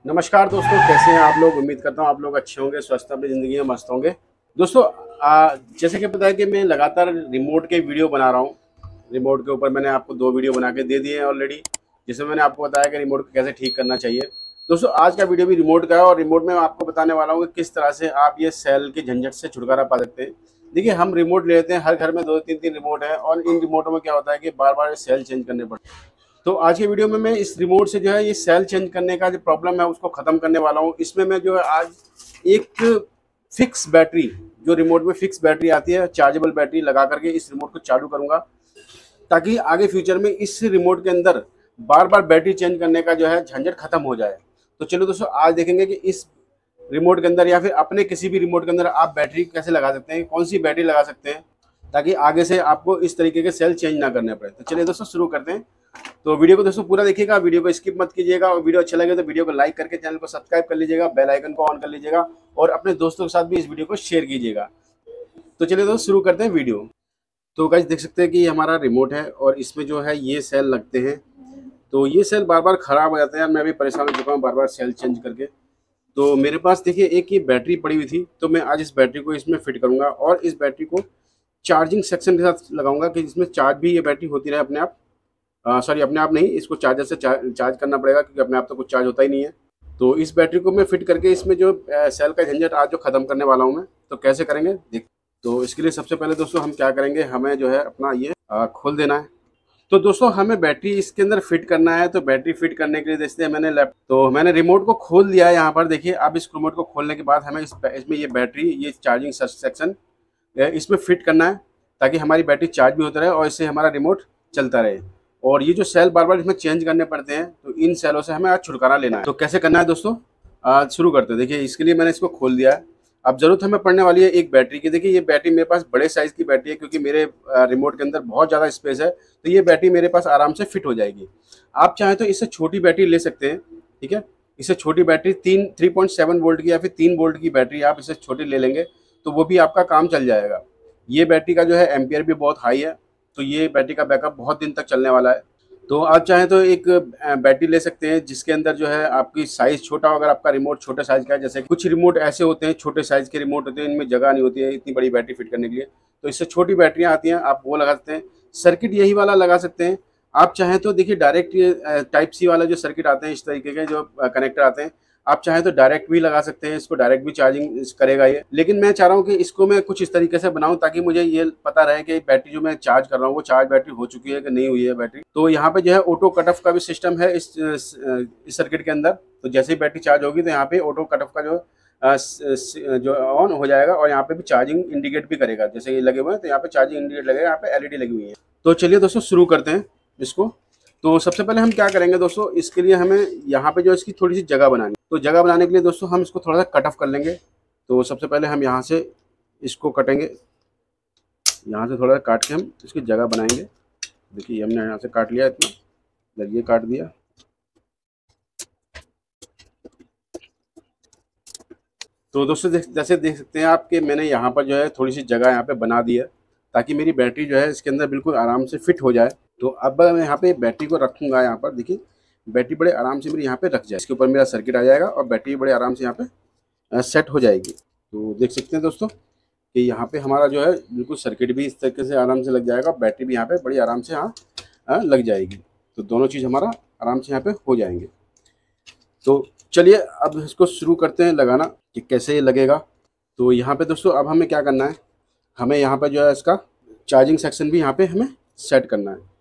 नमस्कार दोस्तों, कैसे हैं आप लोग। उम्मीद करता हूं आप लोग अच्छे होंगे, स्वस्थ अपनी ज़िंदगी में मस्त होंगे। दोस्तों जैसे कि पता है कि मैं लगातार रिमोट के वीडियो बना रहा हूं। रिमोट के ऊपर मैंने आपको 2 वीडियो बना के दे दिए हैं ऑलरेडी, जिसमें मैंने आपको बताया कि रिमोट को कैसे ठीक करना चाहिए। दोस्तों आज का वीडियो भी रिमोट का है और रिमोट में मैं आपको बताने वाला हूँ कि किस तरह से आप ये सेल के झंझट से छुटकारा पा सकते हैं। देखिए, हम रिमोट लेते हैं, हर घर में 2-3 रिमोट है और इन रिमोटों में क्या होता है कि बार बार सेल चेंज करने पड़ते हैं। तो आज के वीडियो में मैं इस रिमोट से जो है ये सेल चेंज करने का जो प्रॉब्लम है उसको ख़त्म करने वाला हूँ। इसमें मैं जो है आज एक फिक्स बैटरी, जो रिमोट में फिक्स बैटरी आती है, चार्जेबल बैटरी लगा करके इस रिमोट को चालू करूँगा, ताकि आगे फ्यूचर में इस रिमोट के अंदर बार बार बैटरी चेंज करने का जो है झंझट ख़त्म हो जाए। तो चलो दोस्तों, आज देखेंगे कि इस रिमोट के अंदर या फिर अपने किसी भी रिमोट के अंदर आप बैटरी कैसे लगा सकते हैं, कौन सी बैटरी लगा सकते हैं, ताकि आगे से आपको इस तरीके के सेल चेंज ना करने पड़े। तो चलिए दोस्तों शुरू करते हैं। तो वीडियो को दोस्तों पूरा देखिएगा, वीडियो को स्किप मत कीजिएगा और वीडियो अच्छा लगे तो वीडियो को लाइक करके चैनल को सब्सक्राइब कर लीजिएगा, बेल आइकन को ऑन कर लीजिएगा और अपने दोस्तों के साथ भी इस वीडियो को शेयर कीजिएगा। तो चलिए दोस्तों शुरू करते हैं वीडियो। तो गाइस देख सकते हैं कि ये हमारा रिमोट है और इसमें जो है ये सेल लगते हैं। तो ये सेल बार बार ख़राब हो जाते हैं, मैं भी परेशान हो चुका हूँ बार बार सेल चेंज करके। तो मेरे पास देखिए एक ये बैटरी पड़ी हुई थी, तो मैं आज इस बैटरी को इसमें फिट करूँगा और इस बैटरी को चार्जिंग सेक्शन के साथ लगाऊंगा कि जिसमें चार्ज भी ये बैटरी होती रहे अपने आप। सॉरी, अपने आप नहीं, इसको चार्जर से चार्ज करना पड़ेगा क्योंकि अपने आप तो कुछ चार्ज होता ही नहीं है। तो इस बैटरी को मैं फिट करके इसमें जो सेल का झंझट आज जो ख़त्म करने वाला हूँ मैं, तो कैसे करेंगे देख। तो इसके लिए सबसे पहले दोस्तों हम क्या करेंगे, हमें जो है अपना ये खोल देना है। तो दोस्तों हमें बैटरी इसके अंदर फिट करना है। तो बैटरी फिट करने के लिए देखते हैं मैंने रिमोट को खोल दिया है। यहाँ पर देखिए, अब इस रिमोट को खोलने के बाद हमें इसमें ये बैटरी, ये चार्जिंग सेक्शन इसमें फिट करना है, ताकि हमारी बैटरी चार्ज भी होता रहे और इससे हमारा रिमोट चलता रहे। और ये जो सेल बार बार इसमें चेंज करने पड़ते हैं, तो इन सेलों से हमें आज छुटकारा लेना है। तो कैसे करना है दोस्तों, आज शुरू करते हैं। देखिए, इसके लिए मैंने इसको खोल दिया है। अब ज़रूरत हमें पड़ने वाली है एक बैटरी की। देखिए, ये बैटरी मेरे पास बड़े साइज़ की बैटरी है क्योंकि मेरे रिमोट के अंदर बहुत ज़्यादा स्पेस है, तो ये बैटरी मेरे पास आराम से फिट हो जाएगी। आप चाहें तो इससे छोटी बैटरी ले सकते हैं, ठीक है। इससे छोटी बैटरी 3.7 वोल्ट की या फिर 3 वोल्ट की बैटरी आप इससे छोटी ले लेंगे तो वो भी आपका काम चल जाएगा। ये बैटरी का जो है एम्पियर भी बहुत हाई है, तो ये बैटरी का बैकअप बहुत दिन तक चलने वाला है। तो आप चाहें तो एक बैटरी ले सकते हैं जिसके अंदर जो है आपकी साइज़ छोटा हो। अगर आपका रिमोट छोटे साइज़ का है, जैसे कुछ रिमोट ऐसे होते हैं, छोटे साइज़ के रिमोट होते हैं, इनमें जगह नहीं होती है इतनी बड़ी बैटरी फिट करने के लिए, तो इससे छोटी बैटरियाँ आती हैं, आप वो लगा सकते हैं। सर्किट यही वाला लगा सकते हैं। आप चाहें तो देखिए डायरेक्ट टाइप सी वाला जो सर्किट आते हैं, इस तरीके के जो कनेक्टर आते हैं, आप चाहें तो डायरेक्ट भी लगा सकते हैं। इसको डायरेक्ट भी चार्जिंग करेगा ये, लेकिन मैं चाह रहा हूँ कि इसको मैं कुछ इस तरीके से बनाऊँ ताकि मुझे ये पता रहे कि बैटरी जो मैं चार्ज कर रहा हूँ वो चार्ज बैटरी हो चुकी है कि नहीं हुई है बैटरी। तो यहाँ पे जो है ऑटो कट ऑफ का भी सिस्टम है इस सर्किट के अंदर। तो जैसे ही बैटरी चार्ज होगी तो यहाँ पे ऑटो कट ऑफ का जो ऑन हो जाएगा और यहाँ पे भी चार्जिंग इंडिकेट भी करेगा। जैसे ये लगे हुए हैं तो यहाँ पे चार्जिंग इंडिकेट लगेगा, यहाँ पे एलईडी लगी हुई है। तो चलिए दोस्तों शुरू करते हैं इसको। तो सबसे पहले हम क्या करेंगे दोस्तों, इसके लिए हमें यहाँ पे जो इसकी थोड़ी सी जगह बनानी। तो जगह बनाने के लिए दोस्तों हम इसको थोड़ा सा कट ऑफ कर लेंगे। तो सबसे पहले हम यहाँ से इसको कटेंगे, यहाँ से थोड़ा काट के हम इसकी जगह बनाएंगे। देखिए हमने यहाँ से काट लिया, इतना लगिए काट दिया। तो दोस्तों जैसे देख सकते हैं आप कि मैंने यहाँ पर जो है थोड़ी सी जगह यहाँ पे बना दी है, ताकि मेरी बैटरी जो है इसके अंदर बिल्कुल आराम से फिट हो जाए। तो अब मैं यहाँ पे बैटरी को रखूँगा। यहाँ पर देखिए बैटरी बड़े आराम से मेरी यहाँ पे रख जाए, इसके ऊपर मेरा सर्किट आ जाएगा और बैटरी बड़े आराम से यहाँ पे सेट हो जाएगी। तो देख सकते हैं दोस्तों कि यहाँ पे हमारा जो है बिल्कुल सर्किट भी इस तरीके से आराम से लग जाएगा, बैटरी भी यहाँ पे बड़ी आराम से यहाँ लग जाएगी। तो दोनों चीज़ हमारा आराम से यहाँ पे हो जाएंगे। तो चलिए अब इसको शुरू करते हैं लगाना कि कैसे ये लगेगा। तो यहाँ पे दोस्तों अब हमें क्या करना है, हमें यहाँ पे जो है इसका चार्जिंग सेक्शन भी यहाँ पे हमें सेट करना है।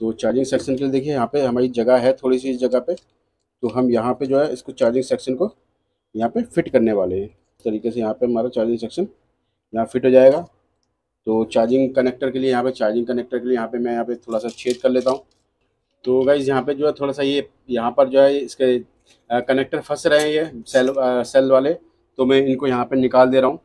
तो चार्जिंग सेक्शन के लिए देखिए यहाँ पे हमारी जगह है थोड़ी सी इस जगह पे, तो हम यहाँ पे जो है इसको चार्जिंग सेक्शन को यहाँ पे फिट करने वाले हैं। इस तरीके से यहाँ पे हमारा चार्जिंग सेक्शन यहाँ फिट हो जाएगा। तो चार्जिंग कनेक्टर के लिए यहाँ पे मैं यहाँ पे थोड़ा सा छेद कर लेता हूँ। तो गाइज़ यहाँ पे जो है थोड़ा सा ये यहाँ पर जो है इसके कनेक्टर फंस रहे हैं, ये सेल वाले, तो मैं इनको यहाँ पे निकाल दे रहा हूँ।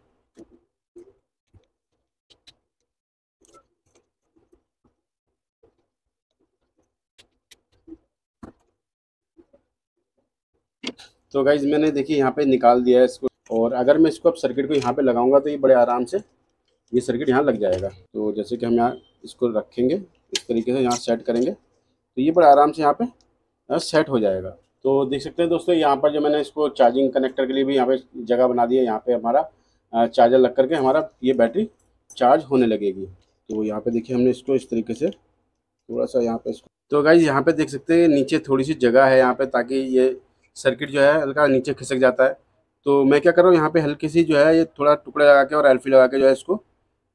तो गाइज़ मैंने देखिए यहाँ पे निकाल दिया है इसको, और अगर मैं इसको अब सर्किट को यहाँ पे लगाऊंगा तो ये बड़े आराम से ये सर्किट यहाँ लग जाएगा। तो जैसे कि हम यहाँ इसको रखेंगे इस तरीके से, यहाँ सेट करेंगे तो ये बड़े आराम से यहाँ पे सेट हो जाएगा। तो देख सकते हैं दोस्तों, यहाँ पर जो मैंने इसको चार्जिंग कनेक्टर के लिए भी यहाँ पे जगह बना दी है। यहाँ पे हमारा चार्जर लग करके हमारा ये बैटरी चार्ज होने लगेगी। तो यहाँ पे देखिए हमने इसको इस तरीके से थोड़ा सा यहाँ पे इसको, तो गाइज यहाँ पे देख सकते हैं नीचे थोड़ी सी जगह है यहाँ पे, ताकि ये सर्किट जो है हल्का नीचे खिसक जाता है। तो मैं क्या कर रहा हूँ, यहाँ पे हल्की सी जो है ये थोड़ा टुकड़े लगा के और एल्फी लगा के जो है इसको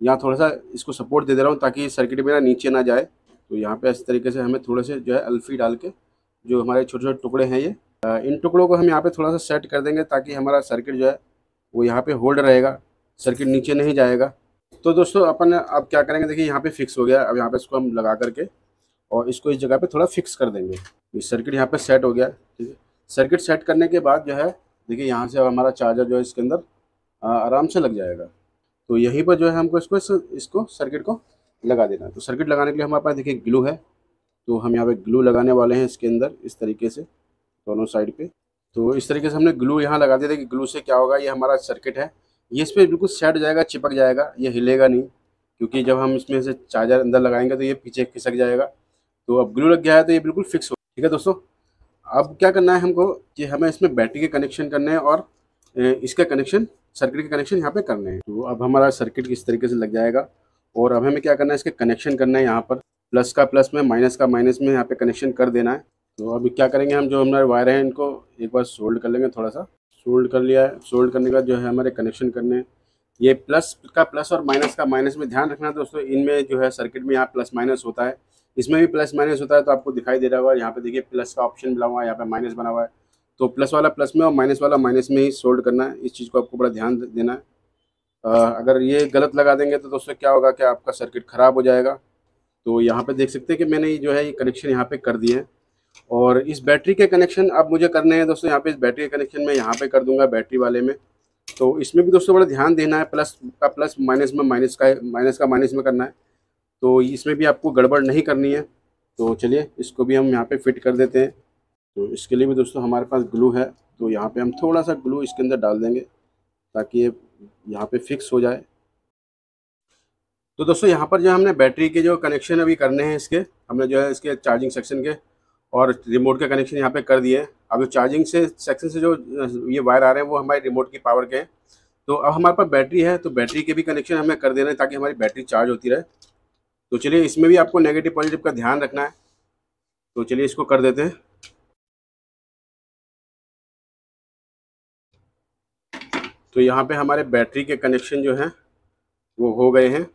यहाँ थोड़ा सा इसको सपोर्ट दे रहा हूँ, ताकि सर्किट मेरा नीचे ना जाए। तो यहाँ पे इस तरीके से हमें थोड़े से जो है अल्फी डाल के जो हमारे छोटे छोटे टुकड़े हैं ये इन टुकड़ों को हम यहाँ पे थोड़ा सा सेट कर देंगे, ताकि हमारा सर्किट जो है वो यहाँ पे होल्ड रहेगा, सर्किट नीचे नहीं जाएगा। तो दोस्तों अपन अब क्या करेंगे, देखिए यहाँ पे फिक्स हो गया। अब यहाँ पे इसको हम लगा करके और इसको इस जगह पे थोड़ा फिक्स कर देंगे। ये सर्किट यहाँ पे सेट हो गया, ठीक है। सर्किट सेट करने के बाद जो है देखिए यहाँ से अब हमारा चार्जर जो है इसके अंदर आराम से लग जाएगा। तो यहीं पर जो है हमको इसको सर्किट को लगा देना है। तो सर्किट लगाने के लिए हमारे पास देखिए ग्लू है, तो हम यहाँ पे ग्लू लगाने वाले हैं इसके अंदर इस तरीके से दोनों साइड पे। तो इस तरीके से हमने ग्लू यहाँ लगा दिया था कि ग्लू से क्या होगा, ये हमारा सर्किट है ये इस पर बिल्कुल सेट जाएगा, चिपक जाएगा, ये हिलेगा नहीं, क्योंकि जब हम इसमें से चार्जर अंदर लगाएंगे तो ये पीछे खिसक जाएगा। तो अब ग्लू लग गया है तो ये बिल्कुल फिक्स हो, ठीक है दोस्तों। अब क्या करना है हमको कि हमें इसमें बैटरी के कनेक्शन करने हैं और इसके कनेक्शन सर्किट के कनेक्शन यहाँ पे करने हैं। तो अब हमारा सर्किट इस तरीके से लग जाएगा और अब हमें क्या करना है, इसके कनेक्शन करना है। यहाँ पर प्लस का प्लस में, माइनस का माइनस में यहाँ पे कनेक्शन कर देना है। तो अभी क्या करेंगे, हम जो हमारे वायर हैं इनको एक बार सोल्ड कर लेंगे, थोड़ा सा सोल्ड कर लिया है। सोल्ड करने के बाद जो है हमारे कनेक्शन करने हैं। ये प्लस का प्लस और माइनस का माइनस में ध्यान रखना दोस्तों, इनमें जो है सर्किट में यहाँ प्लस माइनस होता है, इसमें भी प्लस माइनस होता है। तो आपको दिखाई दे रहा होगा यहाँ पे देखिए प्लस का ऑप्शन बना हुआ है, यहाँ पे माइनस बना हुआ है। तो प्लस वाला प्लस में और माइनस वाला माइनस में ही सोल्ड करना है। इस चीज़ को आपको बड़ा ध्यान देना है। अगर ये गलत लगा देंगे तो दोस्तों क्या होगा कि आपका सर्किट ख़राब हो जाएगा। तो यहाँ पे देख सकते हैं कि मैंने जो है ये कनेक्शन यहाँ पे कर दिए हैं। और इस बैटरी के कनेक्शन अब मुझे करने हैं दोस्तों, यहाँ पे इस बैटरी के कनेक्शन मैं यहाँ पे कर दूंगा बैटरी वाले में। तो इसमें भी दोस्तों बड़ा ध्यान देना है, प्लस का प्लस माइनस में माइनस का माइनस में करना है। तो इसमें भी आपको गड़बड़ नहीं करनी है। तो चलिए इसको भी हम यहाँ पे फिट कर देते हैं। तो इसके लिए भी दोस्तों हमारे पास ग्लू है, तो यहाँ पे हम थोड़ा सा ग्लू इसके अंदर डाल देंगे ताकि ये यहाँ पे फिक्स हो जाए। तो दोस्तों यहाँ पर जो हमने बैटरी के जो कनेक्शन अभी करने हैं इसके, हमने जो है इसके चार्जिंग सेक्शन के और रिमोट के कनेक्शन यहाँ पे कर दिए हैं। अब जो चार्जिंग से सेक्शन से जो ये वायर आ रहे हैं वो हमारे रिमोट की पावर के हैं। तो अब हमारे पास बैटरी है, तो बैटरी के भी कनेक्शन हमें कर देना है ताकि हमारी बैटरी चार्ज होती रहे। तो चलिए इसमें भी आपको नेगेटिव पॉजिटिव का ध्यान रखना है। तो चलिए इसको कर देते हैं। तो यहाँ पे हमारे बैटरी के कनेक्शन जो हैं वो हो गए हैं।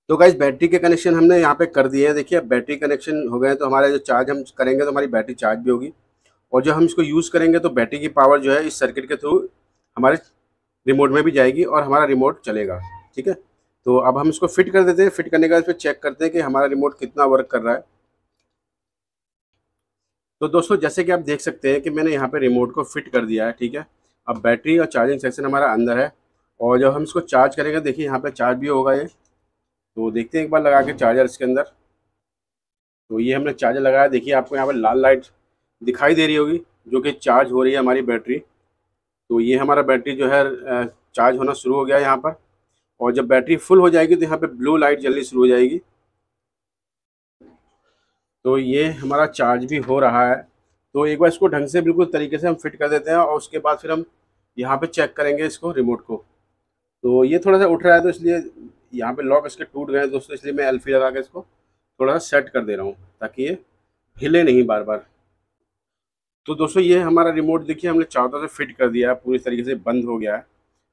तो गाइस बैटरी के कनेक्शन हमने यहाँ पे कर दिए हैं। देखिए अब बैटरी कनेक्शन हो गए, तो हमारा जो चार्ज हम करेंगे तो हमारी बैटरी चार्ज भी होगी, और जब हम इसको यूज़ करेंगे तो बैटरी की पावर जो है इस सर्किट के थ्रू हमारे रिमोट में भी जाएगी और हमारा रिमोट चलेगा, ठीक है। तो अब हम इसको फिट कर देते हैं। फिट करने के बाद फिर चेक करते हैं कि हमारा रिमोट कितना वर्क कर रहा है। तो दोस्तों जैसे कि आप देख सकते हैं कि मैंने यहाँ पे रिमोट को फिट कर दिया है, ठीक है। अब बैटरी और चार्जिंग सेक्शन हमारा अंदर है, और जब हम इसको चार्ज करेंगे देखिए यहाँ पे चार्ज भी होगा ये। तो देखते हैं एक बार लगा के चार्जर इसके अंदर। तो ये हमने चार्जर लगाया, देखिए आपको यहाँ पर लाल लाइट दिखाई दे रही होगी जो कि चार्ज हो रही है हमारी बैटरी। तो ये हमारा बैटरी जो है चार्ज होना शुरू हो गया है यहाँ पर, और जब बैटरी फुल हो जाएगी तो यहाँ पे ब्लू लाइट जलनी शुरू हो जाएगी। तो ये हमारा चार्ज भी हो रहा है। तो एक बार इसको ढंग से बिल्कुल तरीके से हम फिट कर देते हैं, और उसके बाद फिर हम यहाँ पे चेक करेंगे इसको रिमोट को। तो ये थोड़ा सा उठ रहा है, तो इसलिए यहाँ पे लॉक इसके टूट गए दोस्तों, इसलिए मैं एल्फी लगा के इसको थोड़ा सा सेट कर दे रहा हूँ ताकि ये हिले नहीं बार बार। तो दोस्तों ये हमारा रिमोट देखिए हमने चारों तरफ से फिट कर दिया है, पूरी तरीके से बंद हो गया है,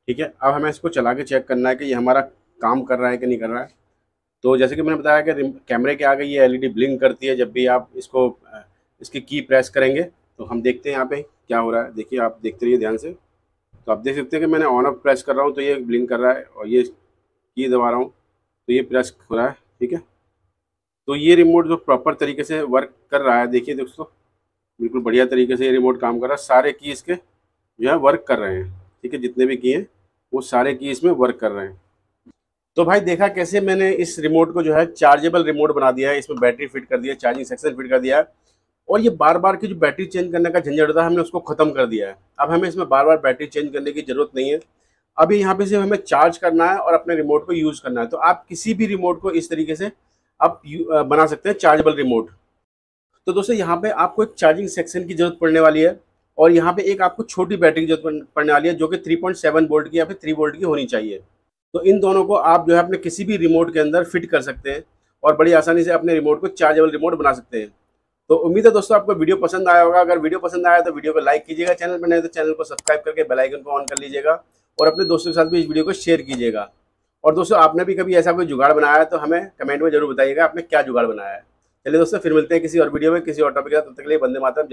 ठीक है। अब हमें इसको चला के चेक करना है कि ये हमारा काम कर रहा है कि नहीं कर रहा है। तो जैसे कि मैंने बताया कि कैमरे के आगे ये एलईडी ब्लिंक करती है जब भी आप इसको इसकी की प्रेस करेंगे। तो हम देखते हैं यहाँ पे क्या हो रहा है। देखिए आप देखते रहिए ध्यान से। तो आप देख सकते हैं कि मैंने ऑन ऑफ प्रेस कर रहा हूँ तो ये ब्लिंक कर रहा है, और ये की दबा रहा हूँ तो ये प्रेस हो रहा है, ठीक है। तो ये रिमोट जो प्रॉपर तरीके से वर्क कर रहा है, देखिए दोस्तों बिल्कुल बढ़िया तरीके से ये रिमोट काम कर रहा है। सारे की इसके जो है वर्क कर रहे हैं, ठीक है। जितने भी की हैं वो सारे की इसमें वर्क कर रहे हैं। तो भाई देखा कैसे मैंने इस रिमोट को जो है चार्जेबल रिमोट बना दिया है, इसमें बैटरी फिट कर दिया है, चार्जिंग सेक्शन फिट कर दिया है, और ये बार बार की जो बैटरी चेंज करने का झंझट था हमने उसको खत्म कर दिया है। अब हमें इसमें बार बार बैटरी चेंज करने की जरूरत नहीं है। अभी यहाँ पे सिर्फ हमें चार्ज करना है और अपने रिमोट को यूज़ करना है। तो आप किसी भी रिमोट को इस तरीके से आप बना सकते हैं चार्जेबल रिमोट। तो दोस्तों यहाँ पे आपको एक चार्जिंग सेक्शन की जरूरत पड़ने वाली है, और यहाँ पे एक आपको छोटी बैटरी की जरूरत पड़ने वाली है जो कि 3.7 वोल्ट की या फिर 3 वोल्ट की होनी चाहिए। तो इन दोनों को आप जो है अपने किसी भी रिमोट के अंदर फिट कर सकते हैं और बड़ी आसानी से अपने रिमोट को चार्जेबल रिमोट बना सकते हैं। तो उम्मीद है दोस्तों आपको वीडियो पसंद आया होगा। अगर वीडियो पसंद आया तो वीडियो को लाइक कीजिएगा, चैनल पर नए तो चैनल को सब्सक्राइब करके बेल आइकन को ऑन कर लीजिएगा और अपने दोस्तों के साथ भी इस वीडियो को शेयर कीजिएगा। और दोस्तों आपने भी कभी ऐसा कोई जुगाड़ बनाया है तो हमें कमेंट में जरूर बताइएगा आपने क्या जुगाड़ बनाया है। चलिए दोस्तों फिर मिलते हैं किसी और वीडियो में किसी और टॉपिक के साथ। तब तक के लिए वंदे मातरम।